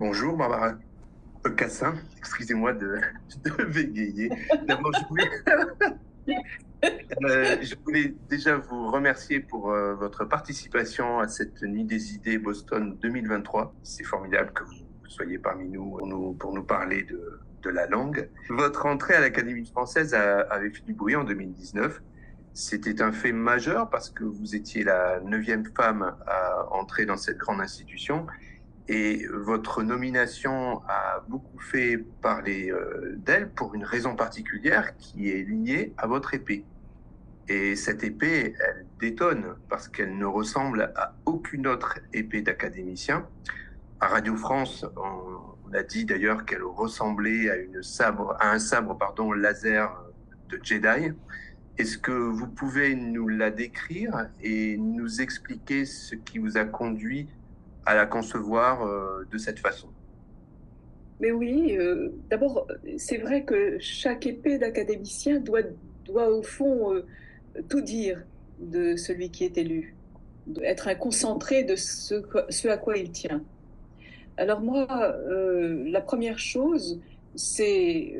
Bonjour Barbara Cassin, excusez-moi de bégayer. D'abord, je voulais déjà vous remercier pour votre participation à cette Nuit des idées Boston 2023. C'est formidable que vous soyez parmi nous pour nous parler de la langue. Votre entrée à l'Académie française avait fait du bruit en 2019. C'était un fait majeur parce que vous étiez la 9e femme à entrer dans cette grande institution. Et votre nomination a beaucoup fait parler d'elle pour une raison particulière qui est liée à votre épée. Et cette épée, elle détonne parce qu'elle ne ressemble à aucune autre épée d'académicien. À Radio France, on a dit d'ailleurs qu'elle ressemblait à un sabre laser de Jedi. Est-ce que vous pouvez nous la décrire et nous expliquer ce qui vous a conduit à la concevoir de cette façon? Mais oui, d'abord, c'est vrai que chaque épée d'académicien doit au fond tout dire de celui qui est élu, être un concentré de ce à quoi il tient. Alors moi, la première chose, c'est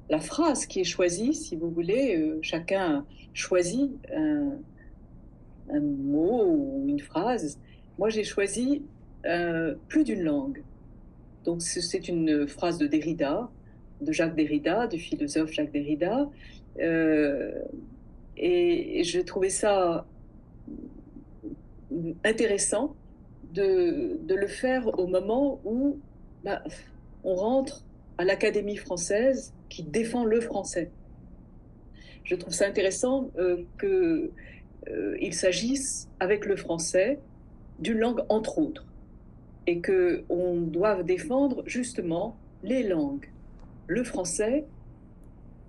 la phrase qui est choisie, si vous voulez. Chacun choisit un mot ou une phrase. Moi, j'ai choisi plus d'une langue. Donc c'est une phrase de Derrida, de Jacques Derrida, du philosophe Jacques Derrida. Euh, et j'ai trouvé ça intéressant de le faire au moment où bah, on rentre à l'Académie française qui défend le français. Je trouve ça intéressant qu'il s'agisse avec le français d'une langue entre autres et qu'on doive défendre justement les langues, le français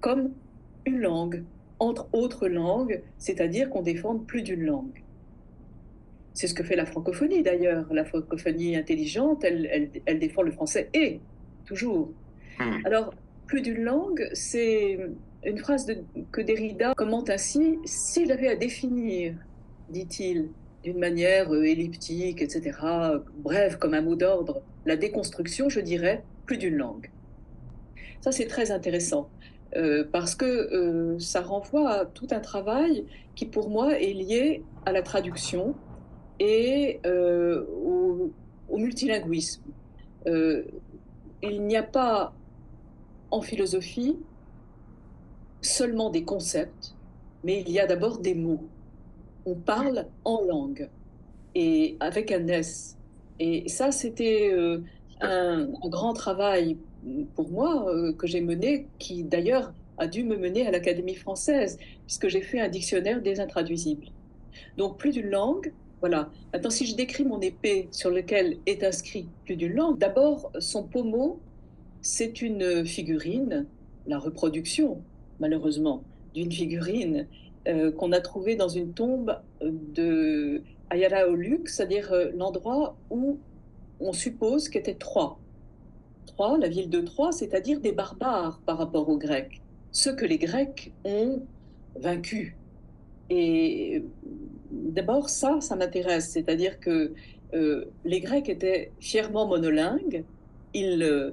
comme une langue, entre autres langues, c'est-à-dire qu'on défende plus d'une langue. C'est ce que fait la francophonie d'ailleurs. La francophonie intelligente, elle défend le français et toujours. Alors, plus d'une langue, c'est une phrase que Derrida commente ainsi: s'il avait à définir, dit-il, d'une manière elliptique, etc., brève comme un mot d'ordre, la déconstruction, je dirais plus d'une langue. Ça, c'est très intéressant parce que ça renvoie à tout un travail qui, pour moi, est lié à la traduction et au multilinguisme. Euh, il n'y a pas en philosophie seulement des concepts, mais il y a d'abord des mots. On parle en langue et avec un S. Et ça, c'était un grand travail pour moi que j'ai mené, qui d'ailleurs a dû me mener à l'Académie française, puisque j'ai fait un dictionnaire des intraduisibles. Donc plus d'une langue, voilà. Maintenant, si je décris mon épée sur laquelle est inscrit plus d'une langue, d'abord, son pommeau, c'est une figurine, la reproduction, malheureusement, d'une figurine qu'on a trouvée dans une tombe de Ayala Oluk, c'est-à-dire l'endroit où on suppose qu'était Troie. Troie, la ville de Troie, c'est-à-dire des barbares par rapport aux Grecs, ceux que les Grecs ont vaincus. Et d'abord, ça m'intéresse, c'est-à-dire que les Grecs étaient fièrement monolingues, ils,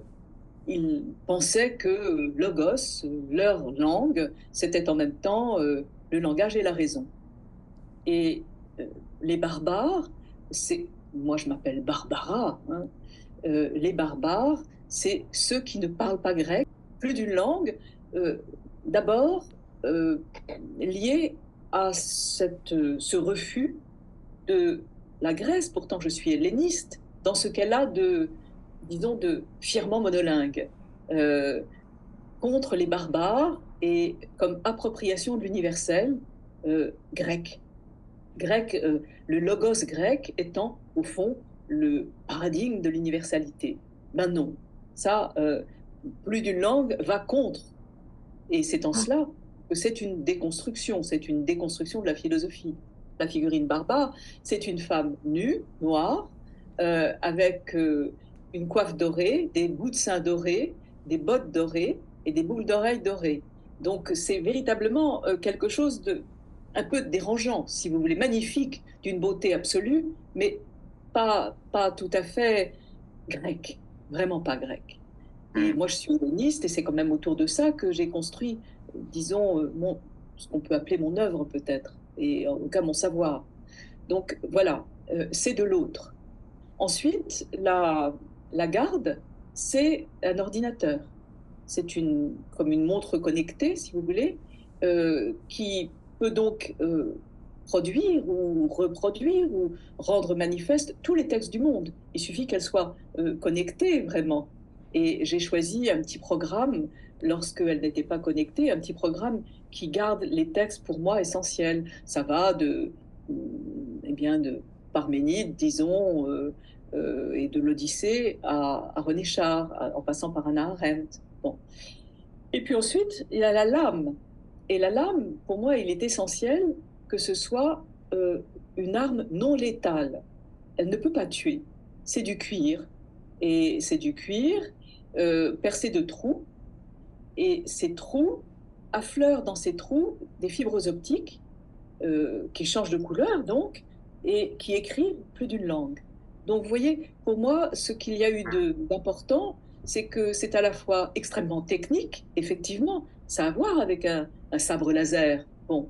ils pensaient que Logos, leur langue, c'était en même temps le langage et la raison. Et euh, les barbares, moi je m'appelle Barbara, hein, les barbares, c'est ceux qui ne parlent pas grec, plus d'une langue, euh, d'abord euh, lié à ce refus de la Grèce. Pourtant je suis helléniste, dans ce qu'elle a disons, de fièrement monolingue, euh, contre les barbares et comme appropriation de l'universel grec. Grec, le logos grec étant au fond le paradigme de l'universalité. Ben non, ça, plus d'une langue va contre. Et c'est en cela que c'est une déconstruction de la philosophie. La figurine barbare, c'est une femme nue, noire, avec une coiffe dorée, des bouts de seins dorés, des bottes dorées et des boucles d'oreilles dorées. Donc c'est véritablement quelque chose de un peu dérangeant, si vous voulez, magnifique, d'une beauté absolue, mais pas tout à fait grec, vraiment pas grec. Et Hmm. moi, je suis helléniste et c'est quand même autour de ça que j'ai construit, disons, ce qu'on peut appeler mon œuvre peut-être, et en tout cas mon savoir. Donc voilà, c'est de l'autre. Ensuite, la garde, c'est un ordinateur. C'est comme une montre connectée, si vous voulez, qui peut donc produire ou reproduire ou rendre manifeste tous les textes du monde. Il suffit qu'elle soit connectée vraiment. Et j'ai choisi un petit programme, lorsqu'elle n'était pas connectée, un petit programme qui garde les textes pour moi essentiels. Ça va eh bien, de Parménide, disons, et de l'Odyssée à René Char, en passant par Hannah Arendt. Bon. Et puis ensuite, il y a la lame. Et la lame, pour moi, il est essentiel que ce soit une arme non létale. Elle ne peut pas tuer. C'est du cuir. Et c'est du cuir percé de trous. Et ces trous affleurent dans ces trous des fibres optiques qui changent de couleur, donc, et qui écrivent plus d'une langue. Donc, vous voyez, pour moi, ce qu'il y a eu d'important, c'est que c'est à la fois extrêmement technique, effectivement, ça a à voir avec un sabre laser, bon,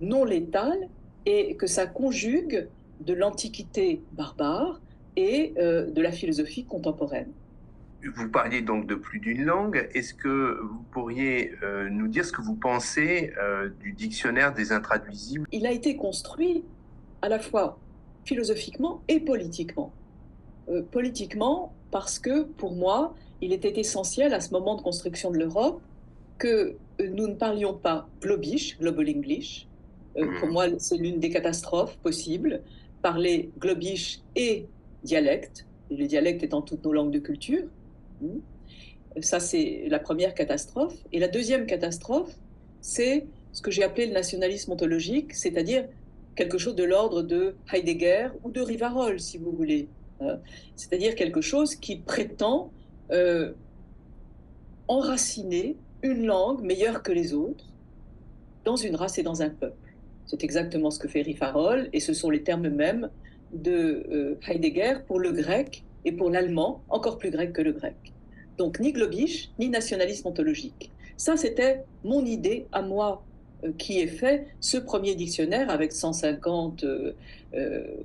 non létal, et que ça conjugue de l'antiquité barbare et de la philosophie contemporaine. Vous parliez donc de plus d'une langue. Est-ce que vous pourriez nous dire ce que vous pensez du dictionnaire des intraduisibles? Il a été construit à la fois philosophiquement et politiquement. Politiquement, parce que pour moi, il était essentiel à ce moment de construction de l'Europe que nous ne parlions pas globish, Global English. Pour moi, c'est l'une des catastrophes possibles, parler globish et dialecte, les dialectes étant toutes nos langues de culture. Ça, c'est la première catastrophe. Et la deuxième catastrophe, c'est ce que j'ai appelé le nationalisme ontologique, c'est-à-dire quelque chose de l'ordre de Heidegger ou de Rivarol, si vous voulez. C'est-à-dire quelque chose qui prétend enraciner une langue meilleure que les autres dans une race et dans un peuple. C'est exactement ce que fait Rivarol, et ce sont les termes mêmes de Heidegger pour le grec et pour l'allemand, encore plus grec que le grec. Donc ni globish, ni nationalisme ontologique. Ça, c'était mon idée à moi qui ai fait ce premier dictionnaire avec 150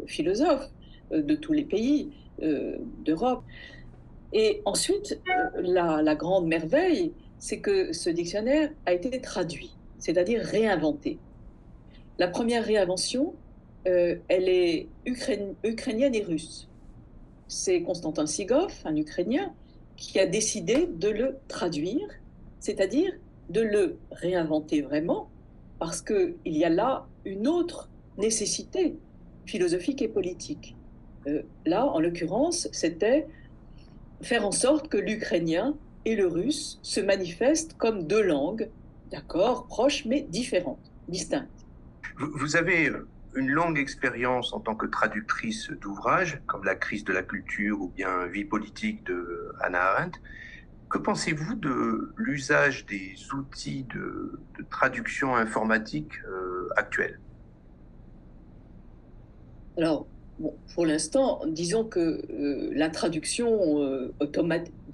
philosophes de tous les pays d'Europe. Et ensuite, la grande merveille, c'est que ce dictionnaire a été traduit, c'est-à-dire réinventé. La première réinvention, elle est ukrainienne et russe. C'est Konstantin Sigov, un Ukrainien, qui a décidé de le traduire, c'est-à-dire de le réinventer vraiment, parce qu'il y a là une autre nécessité philosophique et politique. Là, en l'occurrence, c'était faire en sorte que l'ukrainien et le russe se manifestent comme deux langues, d'accord, proches mais différentes, distinctes. Vous avez une longue expérience en tant que traductrice d'ouvrages, comme La crise de la culture ou bien Vie politique de Hannah Arendt. Que pensez-vous de l'usage des outils de traduction informatique actuels? Alors, bon, pour l'instant, disons que la traduction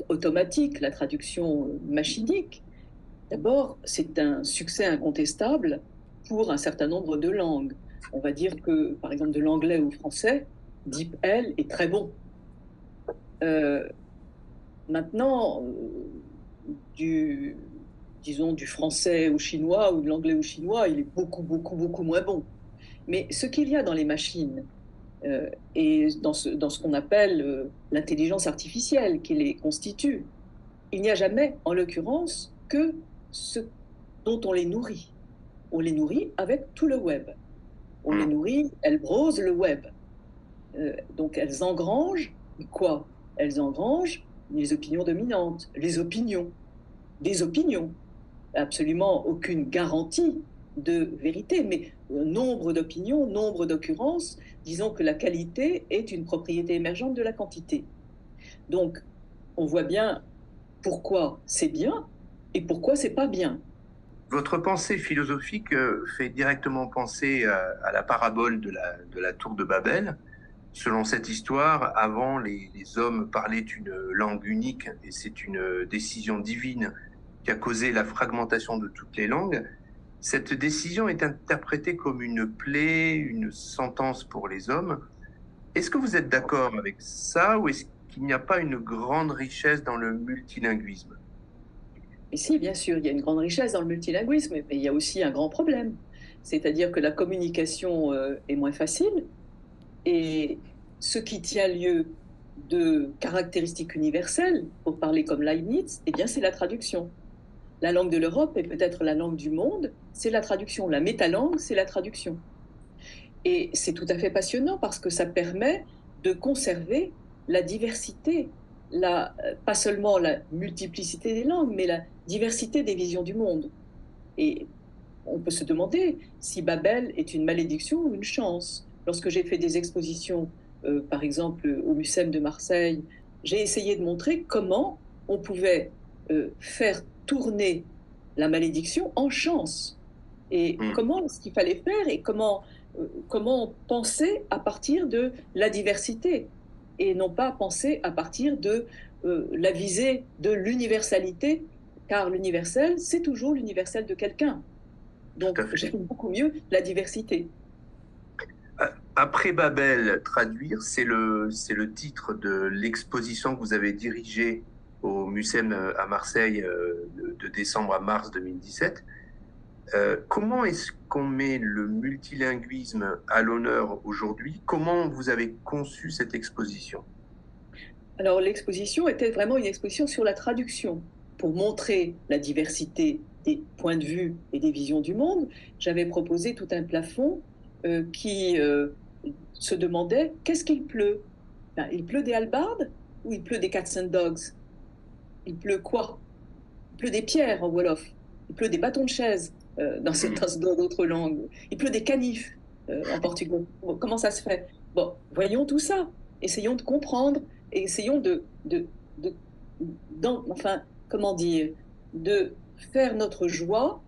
automatique, la traduction machinique, d'abord, c'est un succès incontestable pour un certain nombre de langues. On va dire que, par exemple, de l'anglais au français, DeepL est très bon. Euh, Maintenant, disons, du français au chinois ou de l'anglais au chinois, il est beaucoup, beaucoup, beaucoup moins bon. Mais ce qu'il y a dans les machines, et dans ce qu'on appelle l'intelligence artificielle qui les constitue, il n'y a jamais, en l'occurrence, que ce dont on les nourrit. On les nourrit avec tout le web. On les nourrit, elles brosent le web. Donc elles engrangent quoi? Elles engrangent les opinions dominantes, les opinions, des opinions. Absolument aucune garantie de vérité, mais nombre d'opinions, nombre d'occurrences, disons que la qualité est une propriété émergente de la quantité. Donc, on voit bien pourquoi c'est bien et pourquoi c'est pas bien. Votre pensée philosophique fait directement penser à la parabole de la tour de Babel, Selon cette histoire, avant, les hommes parlaient une langue unique et c'est une décision divine qui a causé la fragmentation de toutes les langues. Cette décision est interprétée comme une plaie, une sentence pour les hommes. Est-ce que vous êtes d'accord avec ça ou est-ce qu'il n'y a pas une grande richesse dans le multilinguisme? Et si, bien sûr, il y a une grande richesse dans le multilinguisme, mais il y a aussi un grand problème. C'est-à-dire que la communication est moins facile et ce qui tient lieu de caractéristiques universelles, pour parler comme Leibniz, eh bien, c'est la traduction. La langue de l'Europe est peut-être la langue du monde, c'est la traduction. La métalangue, c'est la traduction. Et c'est tout à fait passionnant parce que ça permet de conserver la diversité, pas seulement la multiplicité des langues, mais la diversité des visions du monde. Et on peut se demander si Babel est une malédiction ou une chance. Lorsque j'ai fait des expositions, par exemple au Mucem de Marseille, j'ai essayé de montrer comment on pouvait faire tourner la malédiction en chance. Et comment ce qu'il fallait faire et comment penser à partir de la diversité et non pas penser à partir de la visée de l'universalité, car l'universel, c'est toujours l'universel de quelqu'un. Donc, j'aime beaucoup mieux la diversité. Après Babel, traduire, c'est le titre de l'exposition que vous avez dirigée au Mucem à Marseille de décembre à mars 2017. Comment est-ce qu'on met le multilinguisme à l'honneur aujourd'hui? Comment vous avez conçu cette exposition? Alors, l'exposition était vraiment une exposition sur la traduction. Pour montrer la diversité des points de vue et des visions du monde, j'avais proposé tout un plafond qui se demandait qu'est-ce qu'il pleut? Ben, il pleut des hallebardes ou il pleut des cats and dogs? Il pleut quoi? Il pleut des pierres en Wolof. Il pleut des bâtons de chaise dans d'autres langues. Il pleut des canifs en portugais. Comment ça se fait? Bon, voyons tout ça. Essayons de comprendre et essayons enfin, comment dire, de faire notre joie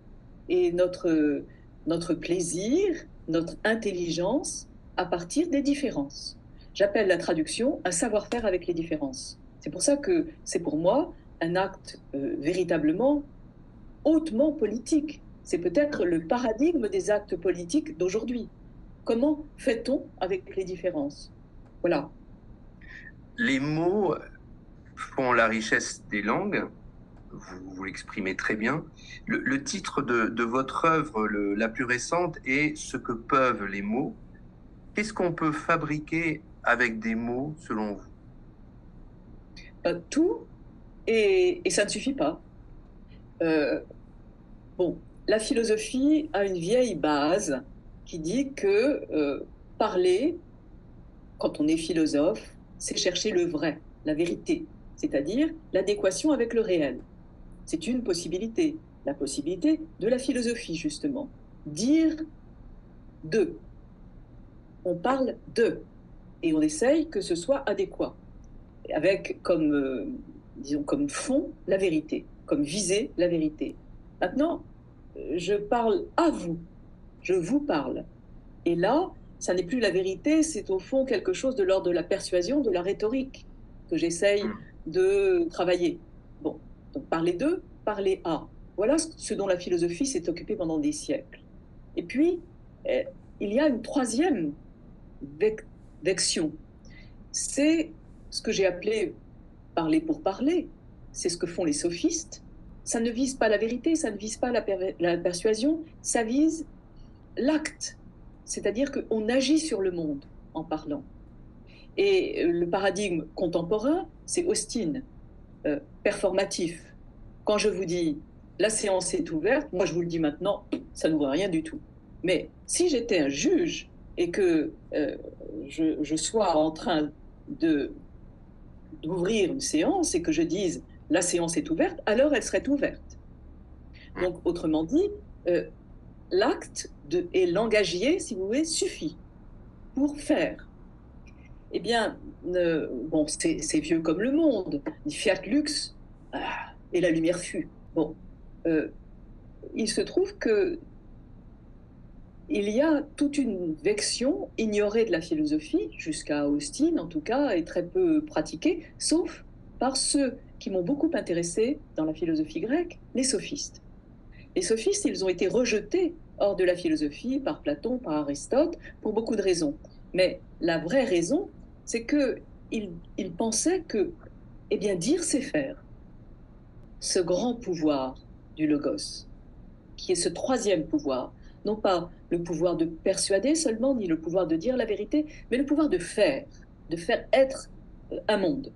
et notre plaisir, notre intelligence à partir des différences. J'appelle la traduction un savoir-faire avec les différences. C'est pour ça que c'est pour moi un acte véritablement hautement politique. C'est peut-être le paradigme des actes politiques d'aujourd'hui. Comment fait-on avec les différences? Voilà. Les mots font la richesse des langues. Vous l'exprimez très bien. Le titre de votre œuvre la plus récente est « Ce que peuvent les mots ». Qu'est-ce qu'on peut fabriquer avec des mots, selon vous? Tout, et ça ne suffit pas. Bon, la philosophie a une vieille base qui dit que parler, quand on est philosophe, c'est chercher le vrai, la vérité, c'est-à-dire l'adéquation avec le réel. C'est une possibilité, la possibilité de la philosophie, justement. Dire de. On parle de, et on essaye que ce soit adéquat, avec disons, comme fond la vérité, comme visée la vérité. Maintenant, je parle à vous, je vous parle. Et là, ça n'est plus la vérité, c'est au fond quelque chose de l'ordre de la persuasion, de la rhétorique, que j'essaye de travailler. Bon, donc parler de, parler à. Voilà ce dont la philosophie s'est occupée pendant des siècles. Et puis, il y a une troisième vection. C'est ce que j'ai appelé parler pour parler. C'est ce que font les sophistes. Ça ne vise pas la vérité, ça ne vise pas la persuasion, ça vise l'acte. C'est-à-dire qu'on agit sur le monde en parlant. Et le paradigme contemporain, c'est Austin, performatif. Quand je vous dis la séance est ouverte, moi je vous le dis maintenant, ça n'ouvre rien du tout. Mais si j'étais un juge et que je sois en train d'ouvrir une séance et que je dise la séance est ouverte, alors elle serait ouverte. Donc, autrement dit, l'acte et l'engagier, si vous voulez, suffit pour faire. Eh bien, bon, c'est vieux comme le monde. Fiat lux, et la lumière fut. Bon, il se trouve que il y a toute une vection ignorée de la philosophie, jusqu'à Austin en tout cas, et très peu pratiquée, sauf par ceux qui m'ont beaucoup intéressé dans la philosophie grecque, les sophistes. Les sophistes, ils ont été rejetés hors de la philosophie par Platon, par Aristote, pour beaucoup de raisons. Mais la vraie raison, c'est qu'ils pensaient que, eh bien, dire c'est faire. Ce grand pouvoir du logos, qui est ce troisième pouvoir, non pas le pouvoir de persuader seulement, ni le pouvoir de dire la vérité, mais le pouvoir de faire être un monde.